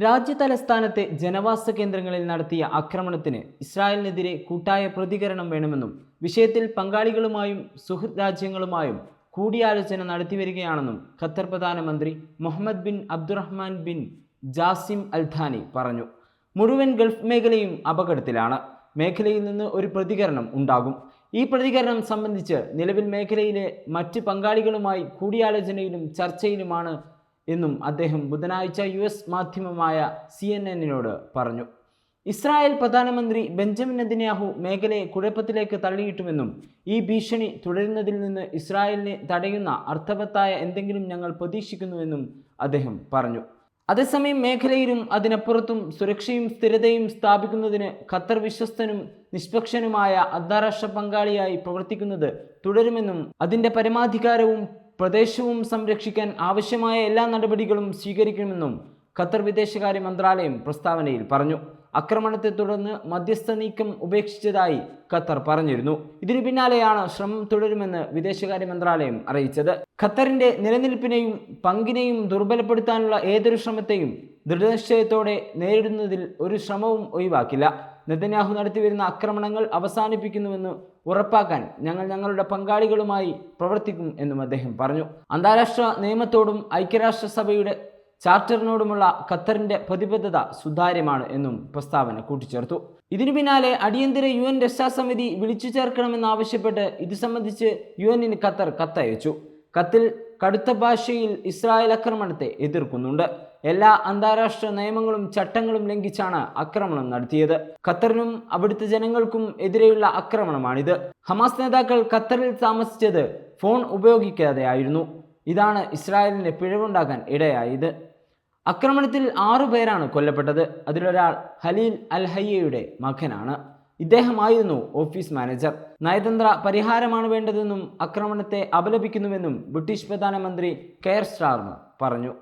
രാജ്യതലസ്ഥാനത്തെ ജനവാസ കേന്ദ്രങ്ങളിൽ നടത്തിയ ആക്രമണത്തിന് ഇസ്രായേലിനെതിരെ കൂട്ടായ പ്രതികരണം വേണമെന്നും വിഷയത്തിൽ പങ്കാളികളുമായും സുഹൃത്ത് രാജ്യങ്ങളുമായും കൂടിയാലോചന നടത്തിവരികയാണെന്നും ഖത്തർ പ്രധാനമന്ത്രി Mohammed bin Abdulrahman bin Jassim Al Thani പറഞ്ഞു. മുഴുവൻ ഗൾഫ് മേഖലയും അപകടത്തിലാണ്. മേഖലയിൽ നിന്ന് ഒരു പ്രതികരണം ഉണ്ടാകും. ഈ പ്രതികരണം സംബന്ധിച്ച് നിലവിൽ മേഖലയിലെ മറ്റ് പങ്കാളികളുമായി കൂടിയാലോചനയിലും ചർച്ചയിലുമാണ് എന്നും അദ്ദേഹം ബുധനാഴ്ച US മാധ്യമമായ CNN പറഞ്ഞു. ഇസ്രായേൽ പ്രധാനമന്ത്രി ബെഞ്ചമിൻ നെതന്യാഹു മേഖലയെ കുഴപ്പത്തിലേക്ക് തള്ളിയിട്ടുവെന്നും ഈ ഭീഷണി തുടരുന്നതിൽ നിന്ന് ഇസ്രായേലിനെ തടയുന്ന അർത്ഥവത്തായ എന്തെങ്കിലും ഞങ്ങൾ പ്രതീക്ഷിക്കുന്നുവെന്നും അദ്ദേഹം പറഞ്ഞു. അതേസമയം മേഖലയിലും അതിനപ്പുറത്തും സുരക്ഷയും സ്ഥിരതയും സ്ഥാപിക്കുന്നതിന് ഖത്തർ വിശ്വസ്തനും നിഷ്പക്ഷനുമായ അന്താരാഷ്ട്ര പങ്കാളിയായി പ്രവർത്തിക്കുന്നത് തുടരുമെന്നും അതിൻ്റെ പരമാധികാരവും പ്രദേശവും സംരക്ഷിക്കാൻ ആവശ്യമായ എല്ലാ നടപടികളും സ്വീകരിക്കുമെന്നും ഖത്തർ വിദേശകാര്യ മന്ത്രാലയം പ്രസ്താവനയിൽ പറഞ്ഞു. ആക്രമണത്തെ തുടർന്ന് മധ്യസ്ഥ നീക്കം ഉപേക്ഷിച്ചതായി ഖത്തർ പറഞ്ഞിരുന്നു. ഇതിനു പിന്നാലെയാണ് ശ്രമം തുടരുമെന്ന് വിദേശകാര്യ മന്ത്രാലയം അറിയിച്ചത്. ഖത്തറിന്റെ നിലനിൽപ്പിനെയും പങ്കിനെയും ദുർബലപ്പെടുത്താനുള്ള ഏതൊരു ശ്രമത്തെയും ദൃഢനിശ്ചയത്തോടെ നേരിടുന്നതിൽ ഒരു ശ്രമവും ഒഴിവാക്കില്ല. നെതന്യാഹു നടത്തിവരുന്ന ആക്രമണങ്ങൾ അവസാനിപ്പിക്കുന്നുവെന്ന് ഉറപ്പാക്കാൻ ഞങ്ങൾ ഞങ്ങളുടെ പങ്കാളികളുമായി പ്രവർത്തിക്കും എന്നും അദ്ദേഹം പറഞ്ഞു. അന്താരാഷ്ട്ര നിയമത്തോടും ഐക്യരാഷ്ട്രസഭയുടെ ചാർട്ടറിനോടുമുള്ള ഖത്തറിന്റെ പ്രതിബദ്ധത സുതാര്യമാണ് എന്നും പ്രസ്താവന കൂട്ടിച്ചേർത്തു. ഇതിനു പിന്നാലെ അടിയന്തര UN രക്ഷാസമിതി വിളിച്ചു ചേർക്കണമെന്നാവശ്യപ്പെട്ട് ഇത് സംബന്ധിച്ച് UN-ന് ഖത്തർ കത്തയച്ചു. കത്തിൽ കടുത്ത ഭാഷയിൽ ഇസ്രായേൽ ആക്രമണത്തെ എതിർക്കുന്നുണ്ട്. എല്ലാ അന്താരാഷ്ട്ര നിയമങ്ങളും ചട്ടങ്ങളും ലംഘിച്ചാണ് ആക്രമണം നടത്തിയത്. ഖത്തറിനും അവിടുത്തെ ജനങ്ങൾക്കും എതിരെയുള്ള ആക്രമണമാണിത്. ഹമാസ് നേതാക്കൾ ഖത്തറിൽ താമസിച്ചത് ഫോൺ ഉപയോഗിക്കാതെയായിരുന്നു. ഇതാണ് ഇസ്രായേലിന് പിഴവുണ്ടാകാൻ ഇടയായത്. ആക്രമണത്തിൽ 6 പേരാണ് കൊല്ലപ്പെട്ടത്. അതിലൊരാൾ ഖലീൽ അൽ ഹയ്യയുടെ മകനാണ്. ഇദ്ദേഹമായിരുന്നു ഓഫീസ് മാനേജർ. നയതന്ത്ര പരിഹാരമാണ് വേണ്ടതെന്നും ആക്രമണത്തെ അപലപിക്കുന്നുവെന്നും ബ്രിട്ടീഷ് പ്രധാനമന്ത്രി കെയർ സ്റ്റാർമർ പറഞ്ഞു.